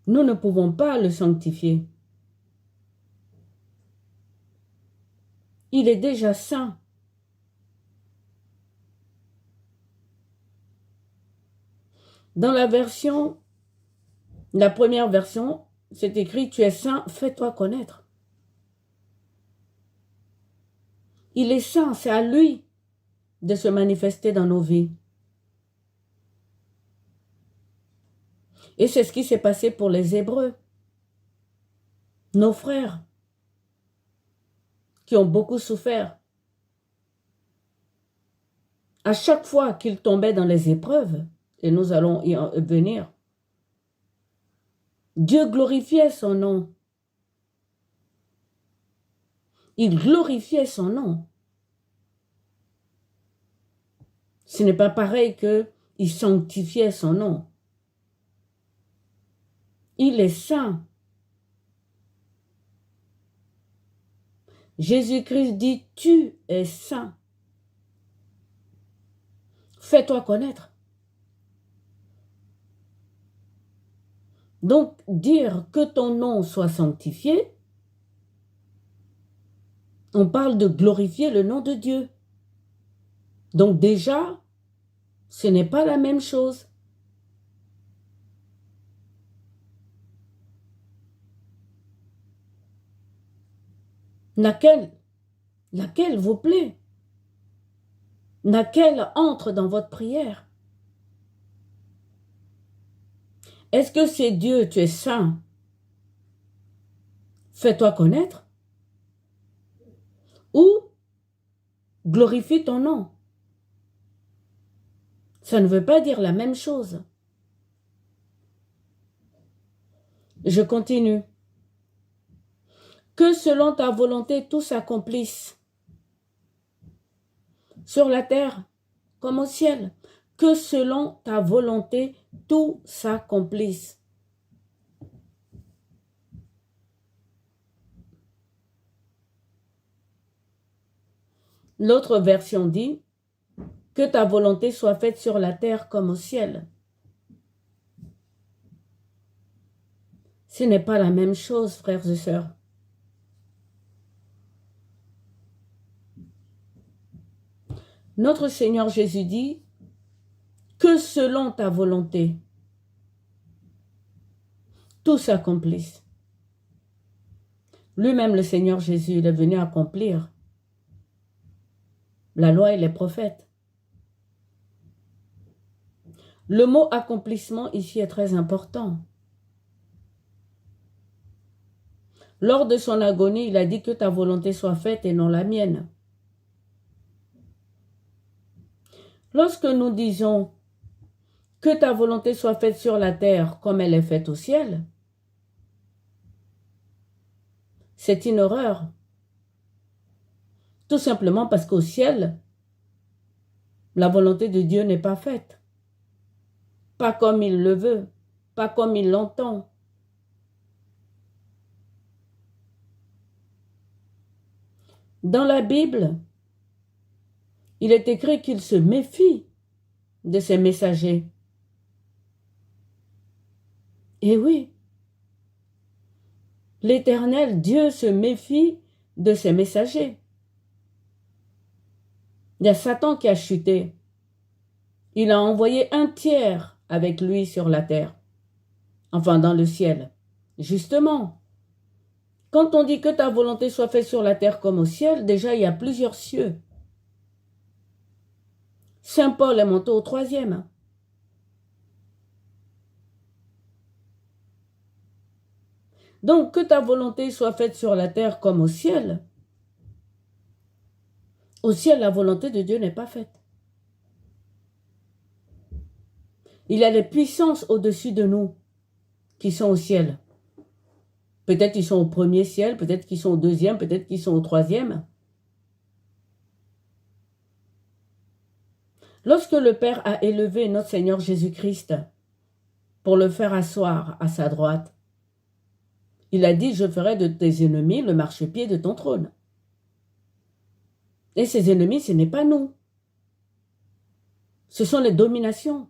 Nous ne pouvons pas le sanctifier. Il est déjà saint. Dans la première version, c'est écrit « Tu es saint, fais-toi connaître ». Il est saint, c'est à lui de se manifester dans nos vies. Et c'est ce qui s'est passé pour les Hébreux, nos frères, qui ont beaucoup souffert. À chaque fois qu'ils tombaient dans les épreuves, et nous allons y venir, Dieu glorifiait son nom. Il glorifiait son nom. Ce n'est pas pareil qu'il sanctifiait son nom. Il est saint. Jésus-Christ dit, tu es saint. Fais-toi connaître. Donc, dire que ton nom soit sanctifié, on parle de glorifier le nom de Dieu. Donc déjà, ce n'est pas la même chose. Laquelle vous plaît? Laquelle entre dans votre prière? Est-ce que c'est Dieu, tu es saint? Fais-toi connaître? Ou glorifie ton nom? Ça ne veut pas dire la même chose. Je continue. Que selon ta volonté tout s'accomplisse, sur la terre comme au ciel. Que selon ta volonté tout s'accomplisse. L'autre version dit que ta volonté soit faite sur la terre comme au ciel. Ce n'est pas la même chose, frères et sœurs. Notre Seigneur Jésus dit que selon ta volonté, tout s'accomplisse. Lui-même, le Seigneur Jésus, il est venu accomplir la loi et les prophètes. Le mot accomplissement ici est très important. Lors de son agonie, il a dit que ta volonté soit faite et non la mienne. Lorsque nous disons que ta volonté soit faite sur la terre comme elle est faite au ciel, c'est une horreur. Tout simplement parce qu'au ciel, la volonté de Dieu n'est pas faite. Pas comme il le veut, pas comme il l'entend. Dans la Bible, il est écrit qu'il se méfie de ses messagers. Et oui, l'Éternel, Dieu se méfie de ses messagers. Il y a Satan qui a chuté. Il a envoyé un tiers avec lui sur la terre, enfin dans le ciel. Justement, quand on dit que ta volonté soit faite sur la terre comme au ciel, déjà il y a plusieurs cieux. Saint Paul est monté au 3e. Donc, que ta volonté soit faite sur la terre comme au ciel, la volonté de Dieu n'est pas faite. Il y a les puissances au-dessus de nous qui sont au ciel. Peut-être qu'ils sont au 1er ciel, peut-être qu'ils sont au 2e, peut-être qu'ils sont au 3e. Lorsque le Père a élevé notre Seigneur Jésus-Christ pour le faire asseoir à sa droite, il a dit, je ferai de tes ennemis le marchepied de ton trône. Et ces ennemis, ce n'est pas nous. Ce sont les dominations,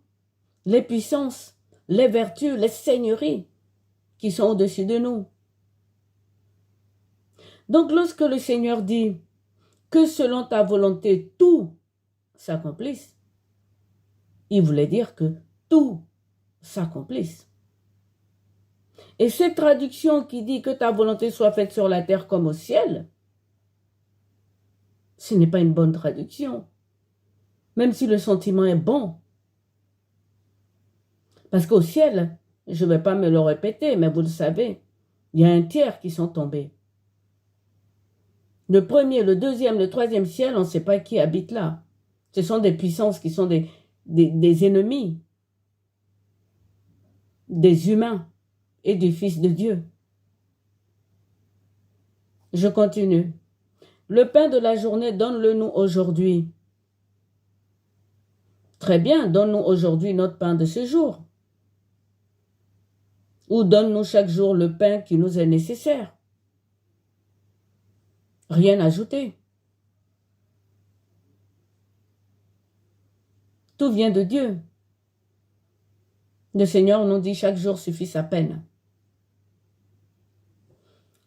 les puissances, les vertus, les seigneuries. qui sont au-dessus de nous. Donc, lorsque le Seigneur dit que selon ta volonté, tout s'accomplisse, il voulait dire que tout s'accomplisse. Et cette traduction qui dit que ta volonté soit faite sur la terre comme au ciel, ce n'est pas une bonne traduction, même si le sentiment est bon. Parce qu'au ciel, je ne vais pas me le répéter, mais vous le savez, il y a un tiers qui sont tombés. Le premier, le deuxième, le troisième ciel, on ne sait pas qui habite là. Ce sont des puissances qui sont des ennemis, des humains et du Fils de Dieu. Je continue. Le pain de la journée, donne-le-nous aujourd'hui. Très bien, donne-nous aujourd'hui notre pain de ce jour. Ou donne-nous chaque jour le pain qui nous est nécessaire. Rien ajouté. Tout vient de Dieu. Le Seigneur nous dit chaque jour suffit sa peine.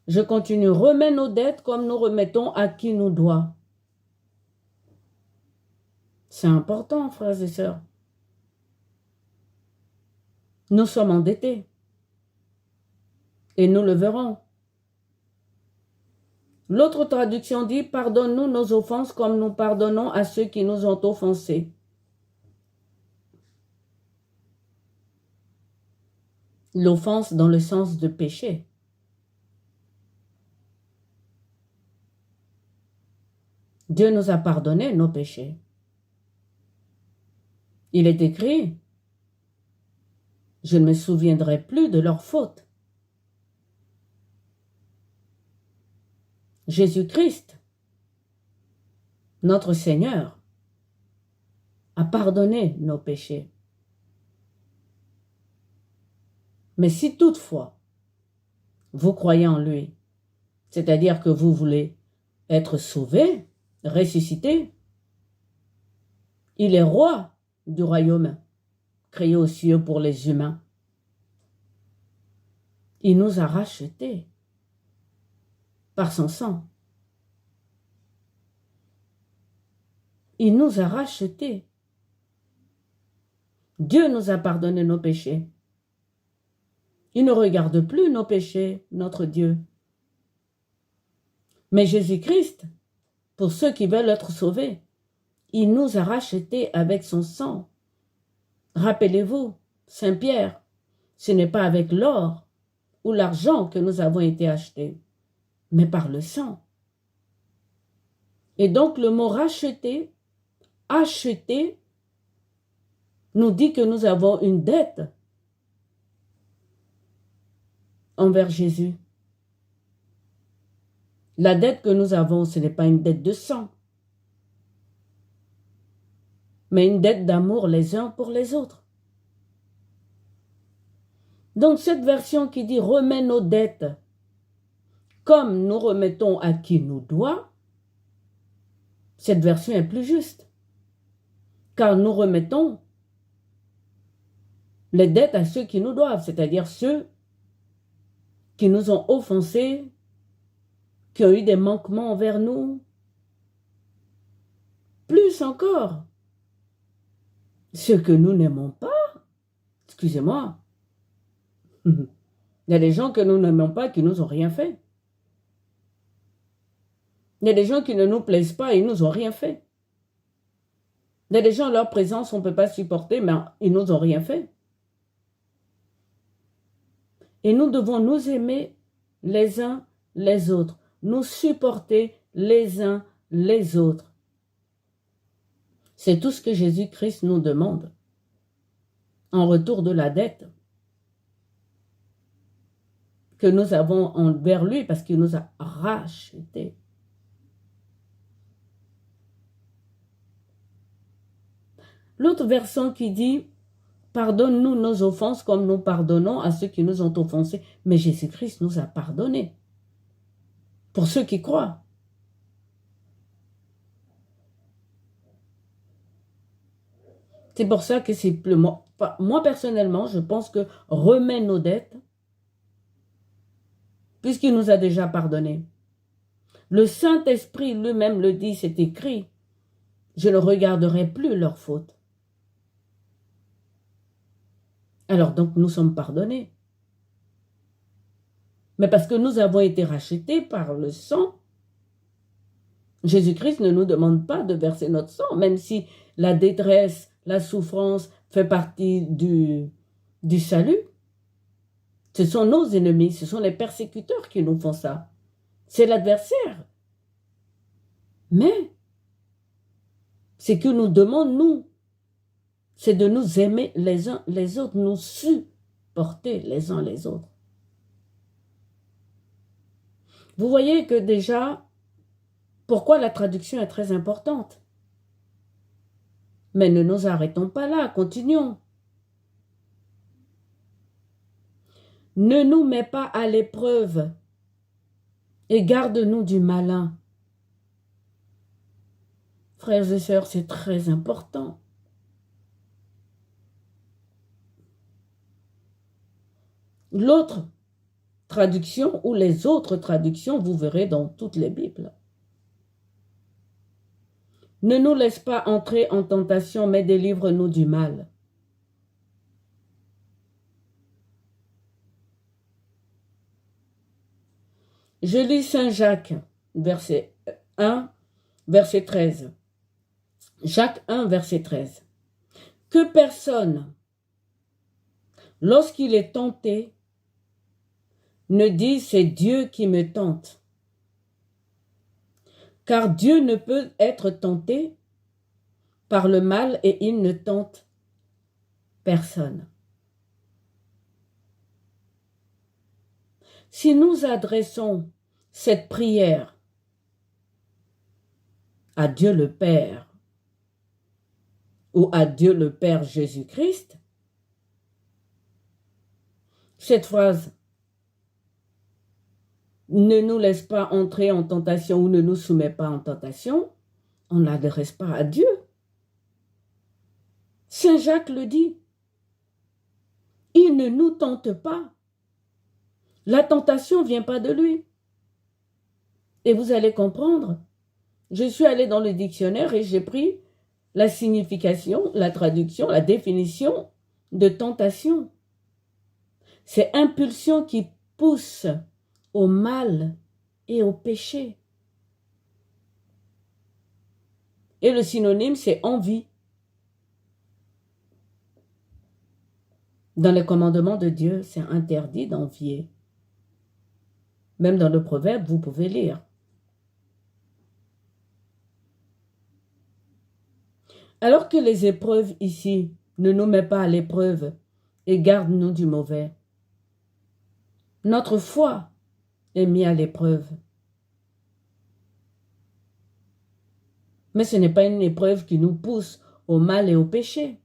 Je continue. Remets nos dettes comme nous remettons à qui nous doit. C'est important, frères et sœurs. Nous sommes endettés. Et nous le verrons. L'autre traduction dit, pardonne-nous nos offenses comme nous pardonnons à ceux qui nous ont offensés. L'offense dans le sens de péché. Dieu nous a pardonné nos péchés. Il est écrit, je ne me souviendrai plus de leurs fautes. Jésus-Christ, notre Seigneur, a pardonné nos péchés. Mais si toutefois, vous croyez en lui, c'est-à-dire que vous voulez être sauvé, ressuscité, il est roi du royaume, créé aux cieux pour les humains. Il nous a rachetés par son sang. Il nous a rachetés. Dieu nous a pardonné nos péchés. Il ne regarde plus nos péchés, notre Dieu. Mais Jésus-Christ, pour ceux qui veulent être sauvés, il nous a rachetés avec son sang. Rappelez-vous, Saint Pierre, ce n'est pas avec l'or ou l'argent que nous avons été achetés, mais par le sang. Et donc le mot racheter, acheter, nous dit que nous avons une dette envers Jésus. La dette que nous avons, ce n'est pas une dette de sang, mais une dette d'amour les uns pour les autres. Donc cette version qui dit « remets nos dettes comme nous remettons à qui nous doit », cette version est plus juste, car nous remettons les dettes à ceux qui nous doivent, c'est-à-dire ceux qui nous ont offensés, qui ont eu des manquements envers nous. Plus encore, ceux que nous n'aimons pas, excusez-moi, il y a des gens que nous n'aimons pas qui nous ont rien fait. Il y a des gens qui ne nous plaisent pas et ils nous ont rien fait. Il y a des gens, leur présence, on ne peut pas supporter, mais ils nous ont rien fait. Et nous devons nous aimer les uns les autres, nous supporter les uns les autres. C'est tout ce que Jésus-Christ nous demande en retour de la dette que nous avons envers lui parce qu'il nous a rachetés. L'autre version qui dit « Pardonne-nous nos offenses comme nous pardonnons à ceux qui nous ont offensés. » Mais Jésus-Christ nous a pardonnés. Pour ceux qui croient. C'est pour ça que c'est plus... Moi, personnellement, je pense que remettre nos dettes, puisqu'il nous a déjà pardonné. Le Saint-Esprit lui-même le dit, c'est écrit, je ne regarderai plus leurs fautes. Alors donc nous sommes pardonnés. Mais parce que nous avons été rachetés par le sang, Jésus-Christ ne nous demande pas de verser notre sang, même si la détresse, la souffrance fait partie du salut. Ce sont nos ennemis, ce sont les persécuteurs qui nous font ça. C'est l'adversaire. Mais ce que nous demandons, nous, c'est de nous aimer les uns les autres, nous supporter les uns les autres. Vous voyez que déjà, pourquoi la traduction est très importante. Mais ne nous arrêtons pas là, continuons. Ne nous mets pas à l'épreuve et garde-nous du malin. Frères et sœurs, c'est très important. L'autre traduction ou les autres traductions, vous verrez dans toutes les Bibles. Ne nous laisse pas entrer en tentation, mais délivre-nous du mal. Je lis Saint Jacques, verset 1, verset 13. Jacques 1, verset 13. Que personne, lorsqu'il est tenté, ne dise c'est Dieu qui me tente. Car Dieu ne peut être tenté par le mal et il ne tente personne. Si nous adressons cette prière à Dieu le Père ou à Dieu le Père Jésus-Christ, cette phrase ne nous laisse pas entrer en tentation ou ne nous soumet pas en tentation, on ne l'adresse pas à Dieu. Saint Jacques le dit. Il ne nous tente pas. La tentation ne vient pas de lui. Et vous allez comprendre. Je suis allée dans le dictionnaire et j'ai pris la signification, la traduction, la définition de tentation. C'est impulsion qui pousse au mal et au péché. Et le synonyme, c'est envie. Dans les commandements de Dieu, c'est interdit d'envier. Même dans le proverbe, vous pouvez lire. Alors que les épreuves ici ne nous mettent pas à l'épreuve et gardent-nous du mauvais, notre foi est mise à l'épreuve. Mais ce n'est pas une épreuve qui nous pousse au mal et au péché.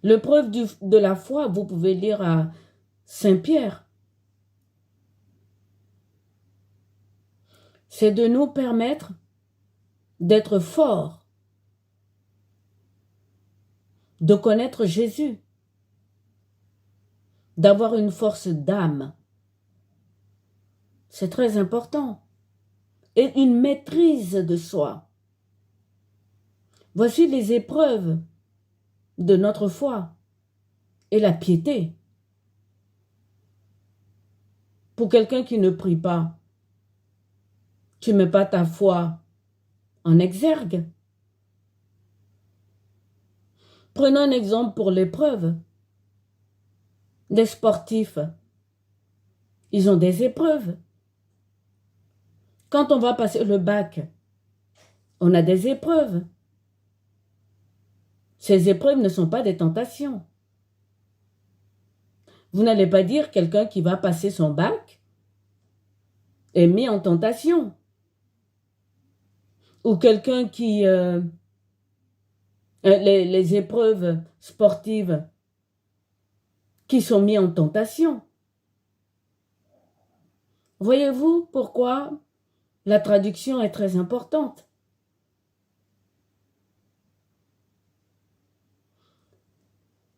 L'épreuve de la foi, vous pouvez lire à Saint Pierre. C'est de nous permettre d'être forts, de connaître Jésus, d'avoir une force d'âme. C'est très important. Et une maîtrise de soi. Voici les épreuves de notre foi et la piété. Pour quelqu'un qui ne prie pas, tu ne mets pas ta foi en exergue. Prenons un exemple pour l'épreuve. Les sportifs, ils ont des épreuves. Quand on va passer le bac, on a des épreuves. Ces épreuves ne sont pas des tentations. Vous n'allez pas dire quelqu'un qui va passer son bac est mis en tentation. Ou quelqu'un qui... les épreuves sportives qui sont mis en tentation. Voyez-vous pourquoi la traduction est très importante?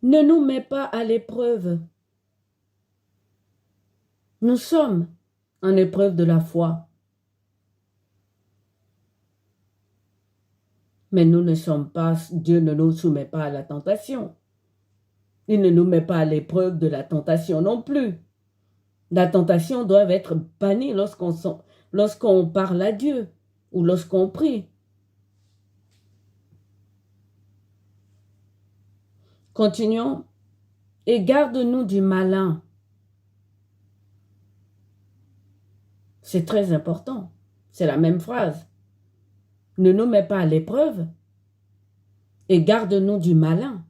Ne nous mets pas à l'épreuve Nous sommes en épreuve de la foi. Mais nous ne sommes pas, Dieu ne nous soumet pas à la tentation. Il ne nous met pas à l'épreuve de la tentation non plus. La tentation doit être bannie lorsqu'on parle à Dieu ou lorsqu'on prie. Continuons. Et garde-nous du malin. C'est très important. C'est la même phrase. Ne nous mets pas à l'épreuve et garde-nous du malin.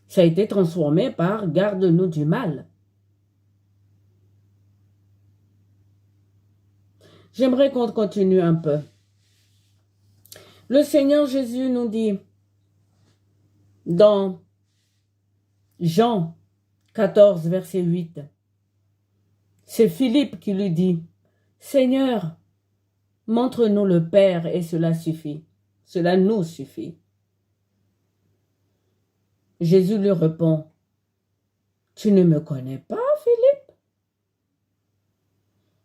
Ça a été transformé par garde-nous du mal. J'aimerais qu'on continue un peu. Le Seigneur Jésus nous dit dans Jean 14, verset 8, c'est Philippe qui lui dit, « Seigneur, montre-nous le Père et cela suffit. Cela nous suffit. » Jésus lui répond, « Tu ne me connais pas, Philippe?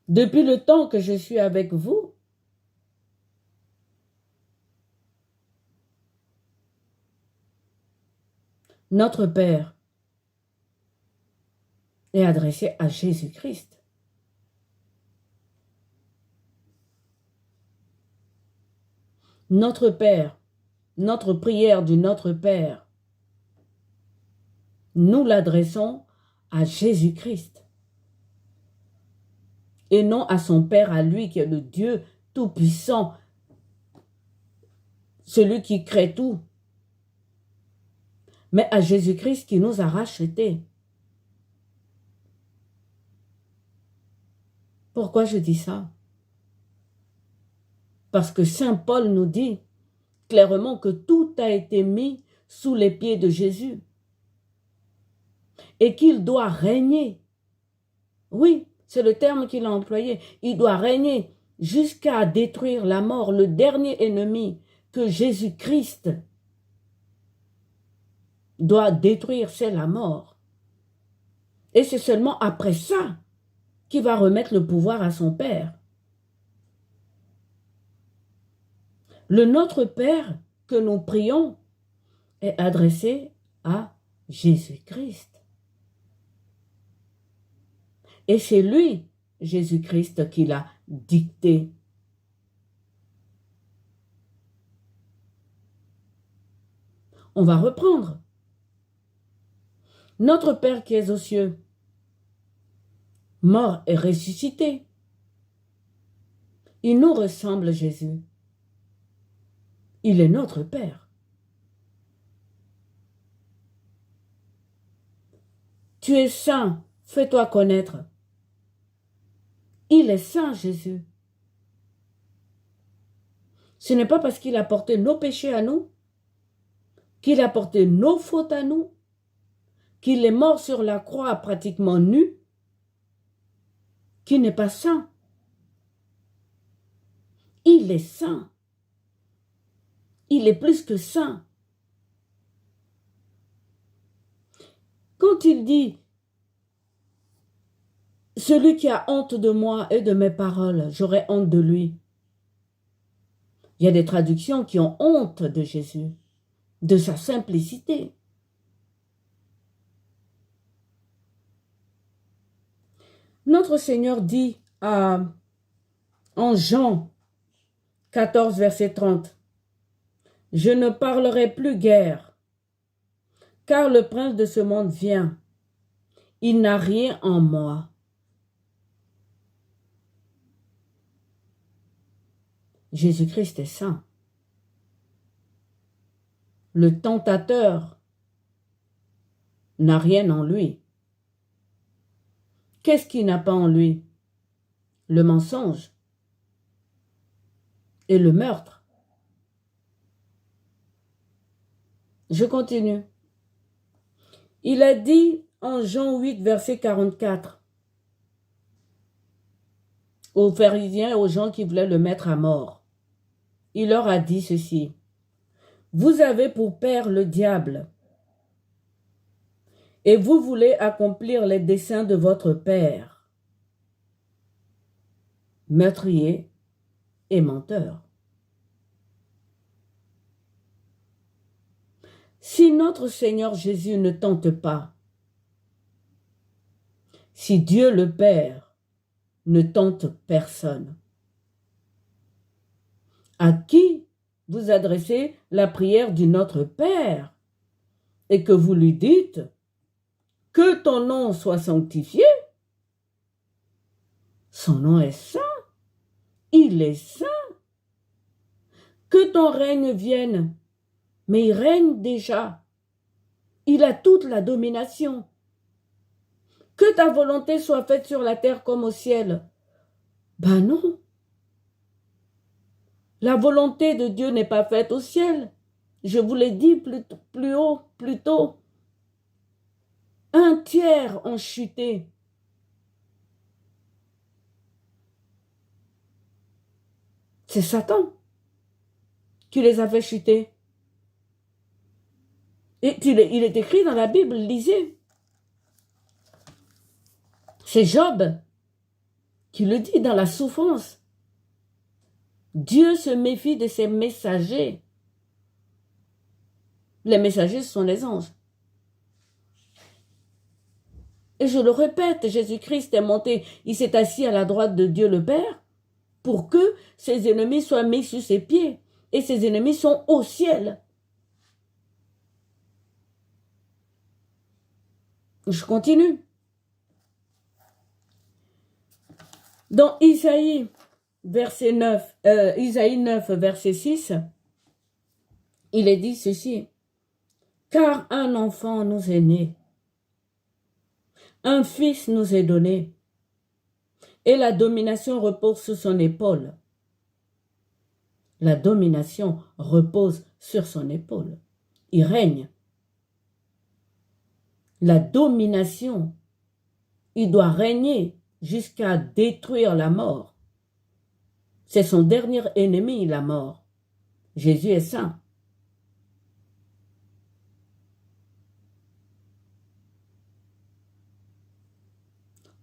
Depuis le temps que je suis avec vous, notre Père est adressé à Jésus-Christ. Notre Père, notre prière du Notre Père, nous l'adressons à Jésus-Christ et non à son Père, à lui qui est le Dieu tout-puissant, celui qui crée tout, mais à Jésus-Christ qui nous a rachetés. Pourquoi je dis ça? Parce que Saint Paul nous dit clairement que tout a été mis sous les pieds de Jésus et qu'il doit régner. Oui, c'est le terme qu'il a employé. Il doit régner jusqu'à détruire la mort, le dernier ennemi que Jésus-Christ doit détruire, c'est la mort. Et c'est seulement après ça qu'il va remettre le pouvoir à son Père. Le Notre Père que nous prions est adressé à Jésus-Christ. Et c'est lui, Jésus-Christ, qui l'a dicté. On va reprendre. Notre Père qui es aux cieux, mort et ressuscité. Il nous ressemble, Jésus. Il est notre Père. Tu es saint, fais-toi connaître. Il est saint, Jésus. Ce n'est pas parce qu'il a porté nos péchés à nous, qu'il a porté nos fautes à nous, qu'il est mort sur la croix pratiquement nu, qu'il n'est pas saint. Il est saint. Il est plus que saint. Quand il dit « Celui qui a honte de moi et de mes paroles, j'aurai honte de lui », il y a des traductions qui ont honte de Jésus, de sa simplicité. Notre Seigneur dit en Jean 14, verset 30, « Je ne parlerai plus guère, car le prince de ce monde vient. Il n'a rien en moi. » Jésus-Christ est saint. Le tentateur n'a rien en lui. Qu'est-ce qu'il n'a pas en lui? Le mensonge et le meurtre. Je continue. Il a dit en Jean 8, verset 44, aux pharisiens et aux gens qui voulaient le mettre à mort. Il leur a dit ceci, « Vous avez pour père le diable, et vous voulez accomplir les desseins de votre père. meurtrier et menteur. Si notre Seigneur Jésus ne tente pas, si Dieu le Père ne tente personne, à qui vous adressez la prière du Notre Père et que vous lui dites que ton nom soit sanctifié, son nom est saint, il est saint, que ton règne vienne, mais il règne déjà, il a toute la domination, que ta volonté soit faite sur la terre comme au ciel. Ben non, la volonté de Dieu n'est pas faite au ciel, je vous l'ai dit plus tôt. Un tiers ont chuté. C'est Satan qui les a fait chuter. Et il est écrit dans la Bible, lisez. C'est Job qui le dit dans la souffrance. Dieu se méfie de ses messagers. Les messagers, ce sont les anges. Et je le répète, Jésus-Christ est monté, il s'est assis à la droite de Dieu le Père pour que ses ennemis soient mis sous ses pieds. Et ses ennemis sont au ciel. Je continue. Dans Isaïe, Isaïe 9, verset 6, il est dit ceci. Car un enfant nous est né, un fils nous est donné, et la domination repose sur son épaule. La domination repose sur son épaule. Il règne. La domination, il doit régner jusqu'à détruire la mort. C'est son dernier ennemi, la mort. Jésus est saint.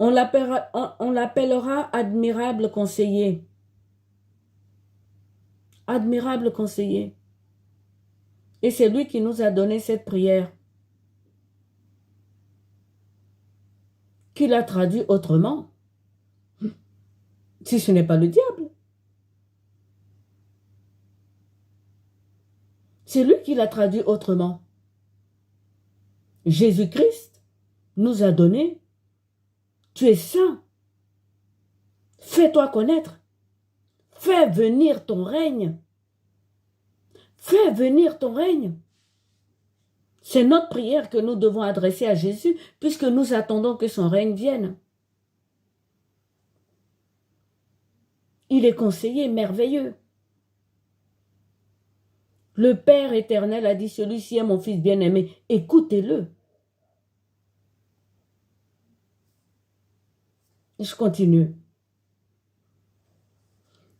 On l'appellera admirable conseiller. Admirable conseiller. Et c'est lui qui nous a donné cette prière. Qui l'a traduit autrement. Si ce n'est pas le diable. C'est lui qui l'a traduit autrement. Jésus-Christ nous a donné, tu es saint. Fais-toi connaître. Fais venir ton règne. Fais venir ton règne. C'est notre prière que nous devons adresser à Jésus puisque nous attendons que son règne vienne. Il est conseiller merveilleux. Le Père éternel a dit, celui-ci est mon fils bien-aimé, écoutez-le. Je continue.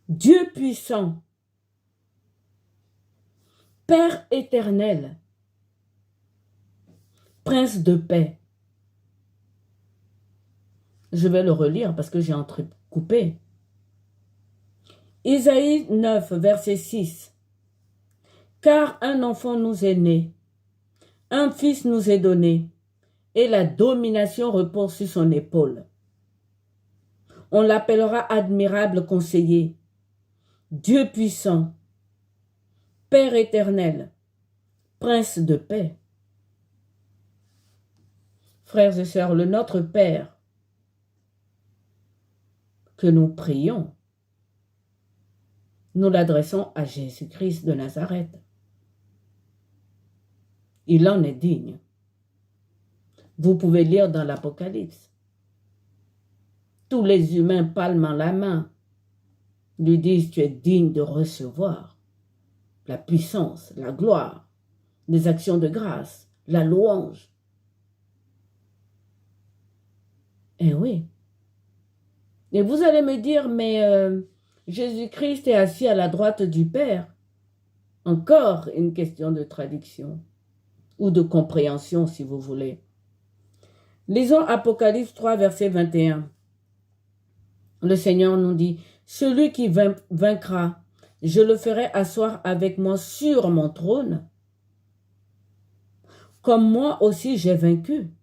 Dieu puissant, Père éternel, Prince de paix. Je vais le relire parce que j'ai entrecoupé. Isaïe 9, verset 6. Car un enfant nous est né, un fils nous est donné, et la domination repose sur son épaule. On l'appellera admirable conseiller, Dieu puissant, Père éternel, Prince de paix. Frères et sœurs, le Notre Père que nous prions, nous l'adressons à Jésus-Christ de Nazareth. Il en est digne. Vous pouvez lire dans l'Apocalypse. Tous les humains, palme en la main, lui disent, tu es digne de recevoir la puissance, la gloire, les actions de grâce, la louange. Eh oui. Et vous allez me dire, mais Jésus-Christ est assis à la droite du Père. Encore une question de traduction ou de compréhension, si vous voulez. Lisons Apocalypse 3, verset 21. Le Seigneur nous dit, celui qui vaincra, je le ferai asseoir avec moi sur mon trône, comme moi aussi j'ai vaincu.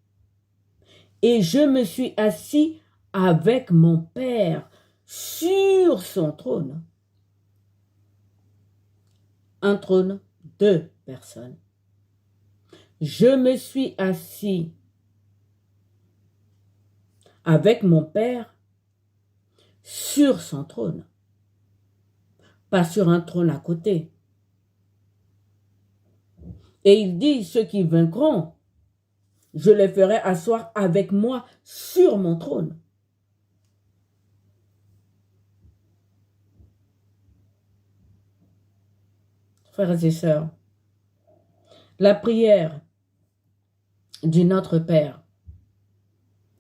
Et je me suis assis avec mon Père sur son trône. Un trône, deux personnes. Je me suis assis avec mon Père sur son trône. Pas sur un trône à côté. Et il dit, ceux qui vaincront, je les ferai asseoir avec moi sur mon trône. Frères et sœurs, la prière du Notre Père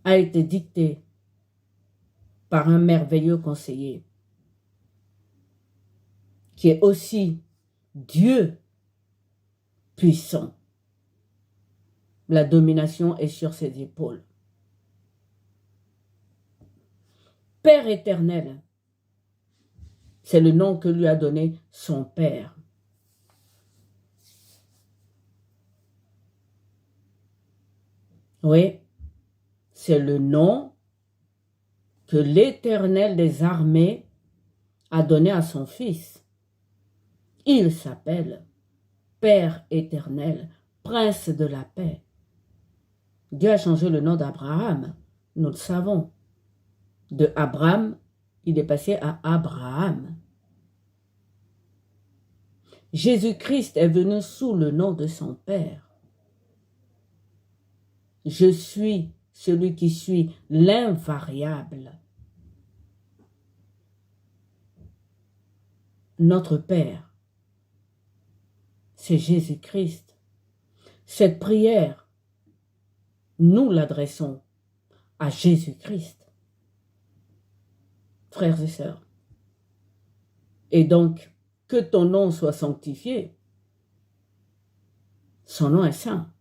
a été dictée par un merveilleux conseiller qui est aussi Dieu puissant. La domination est sur ses épaules. Père éternel, c'est le nom que lui a donné son Père. Oui, c'est le nom que l'Éternel des armées a donné à son Fils. Il s'appelle Père éternel, Prince de la paix. Dieu a changé le nom d'Abraham, nous le savons. De Abraham, il est passé à Abraham. Jésus-Christ est venu sous le nom de son Père. Je suis celui qui suis l'invariable. Notre Père, c'est Jésus-Christ. Cette prière, nous l'adressons à Jésus-Christ. Frères et sœurs. Et donc, que ton nom soit sanctifié. Son nom est saint.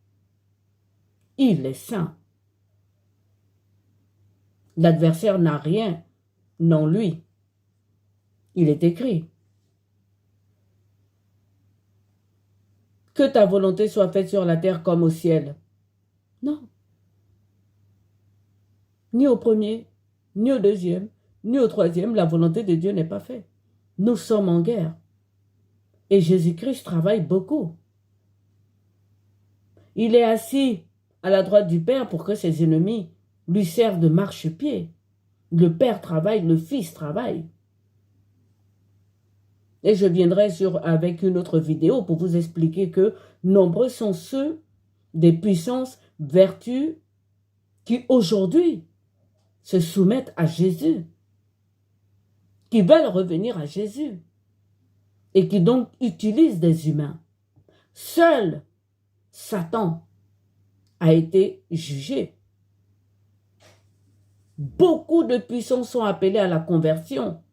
Il est saint. L'adversaire n'a rien, non lui. Il est écrit. Que ta volonté soit faite sur la terre comme au ciel. Non. Ni au premier, ni au deuxième, ni au troisième, la volonté de Dieu n'est pas faite. Nous sommes en guerre. Et Jésus-Christ travaille beaucoup. Il est assis à la droite du Père pour que ses ennemis lui servent de marchepied. Le Père travaille, le Fils travaille. Et je viendrai avec une autre vidéo pour vous expliquer que nombreux sont ceux des puissances, vertus, qui aujourd'hui se soumettent à Jésus, qui veulent revenir à Jésus et qui donc utilisent des humains. Seul Satan a été jugé. Beaucoup de puissants sont appelés à la conversion.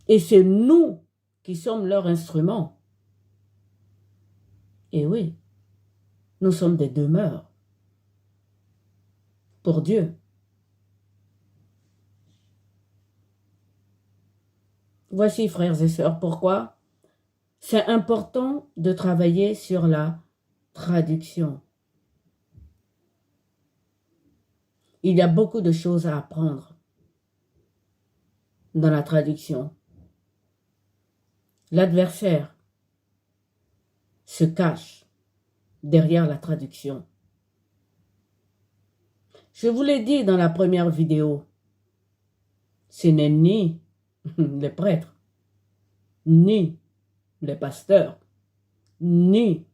Et c'est nous qui sommes leur instrument. Et oui, nous sommes des demeures pour Dieu. Voici, frères et sœurs, pourquoi c'est important de travailler sur la traduction. Il y a beaucoup de choses à apprendre dans la traduction. L'adversaire se cache derrière la traduction. Je vous l'ai dit dans la première vidéo, ce n'est ni les prêtres, ni les pasteurs, ni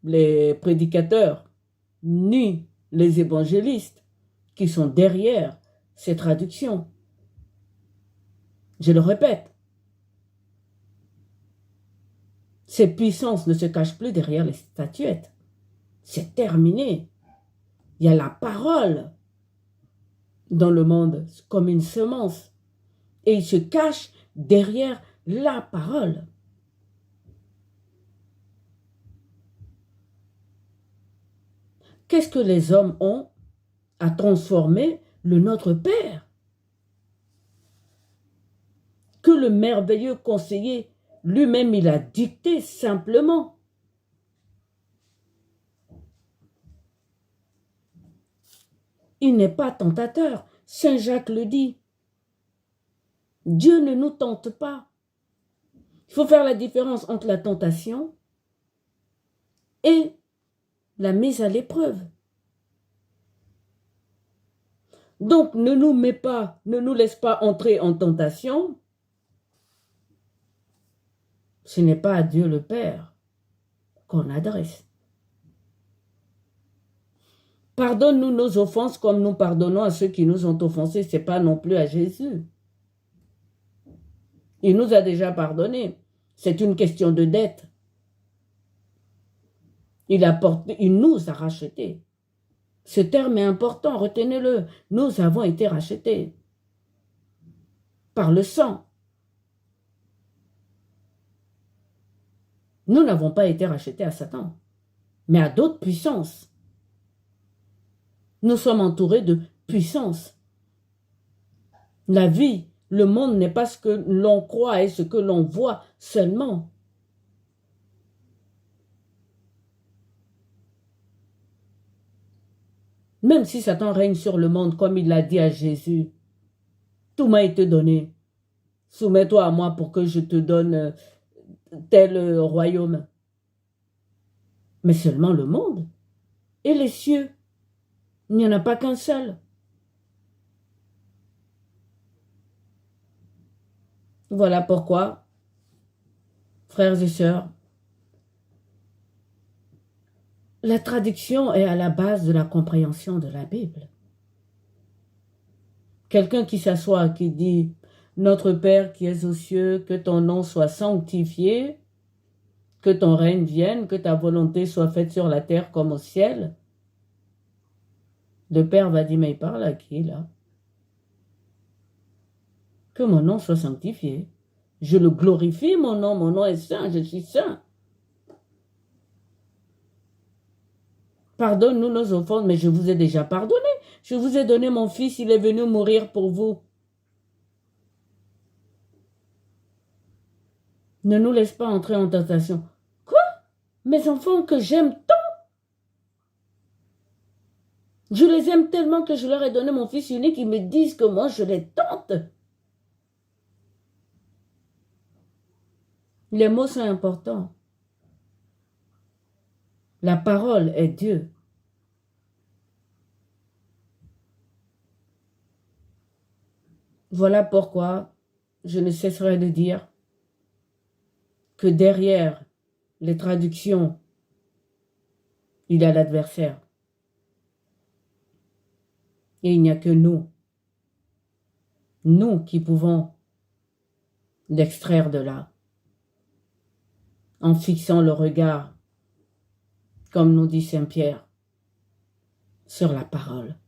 les prédicateurs, ni les évangélistes qui sont derrière ces traductions. Je le répète, ces puissances ne se cachent plus derrière les statuettes. C'est terminé. Il y a la parole dans le monde comme une semence. Et ils se cachent derrière la parole. Qu'est-ce que les hommes ont à transformer le Notre Père? le merveilleux conseiller, lui-même, il a dicté simplement. Il n'est pas tentateur. Saint Jacques le dit. Dieu ne nous tente pas. Il faut faire la différence entre la tentation et la mise à l'épreuve. Donc, ne nous laisse pas entrer en tentation. Ce n'est pas à Dieu le Père qu'on adresse. Pardonne-nous nos offenses comme nous pardonnons à ceux qui nous ont offensés. Ce n'est pas non plus à Jésus. Il nous a déjà pardonné. C'est une question de dette. Il nous a rachetés. Ce terme est important, retenez-le. Nous avons été rachetés par le sang. Nous n'avons pas été rachetés à Satan, mais à d'autres puissances. Nous sommes entourés de puissances. La vie, le monde n'est pas ce que l'on croit et ce que l'on voit seulement. Même si Satan règne sur le monde, comme il l'a dit à Jésus, tout m'a été donné. Soumets-toi à moi pour que je te donne tel royaume. Mais seulement le monde et les cieux. Il n'y en a pas qu'un seul. Voilà pourquoi, frères et sœurs, la traduction est à la base de la compréhension de la Bible. Quelqu'un qui s'assoit, qui dit « Notre Père qui es aux cieux, que ton nom soit sanctifié, que ton règne vienne, que ta volonté soit faite sur la terre comme au ciel. » Le Père va dire « Mais il parle à qui là? Que mon nom soit sanctifié. Je le glorifie, mon nom est saint, je suis saint. Pardonne-nous nos offenses, mais je vous ai déjà pardonné. Je vous ai donné mon fils, il est venu mourir pour vous. Ne nous laisse pas entrer en tentation. Quoi? Mes enfants que j'aime tant? Je les aime tellement que je leur ai donné mon fils unique, ils me disent que moi je les tente. Les mots sont importants. La parole est Dieu. Voilà pourquoi je ne cesserai de dire que derrière les traductions, il y a l'adversaire. Et il n'y a que nous qui pouvons l'extraire de là, en fixant le regard, comme nous dit Saint Pierre, sur la parole.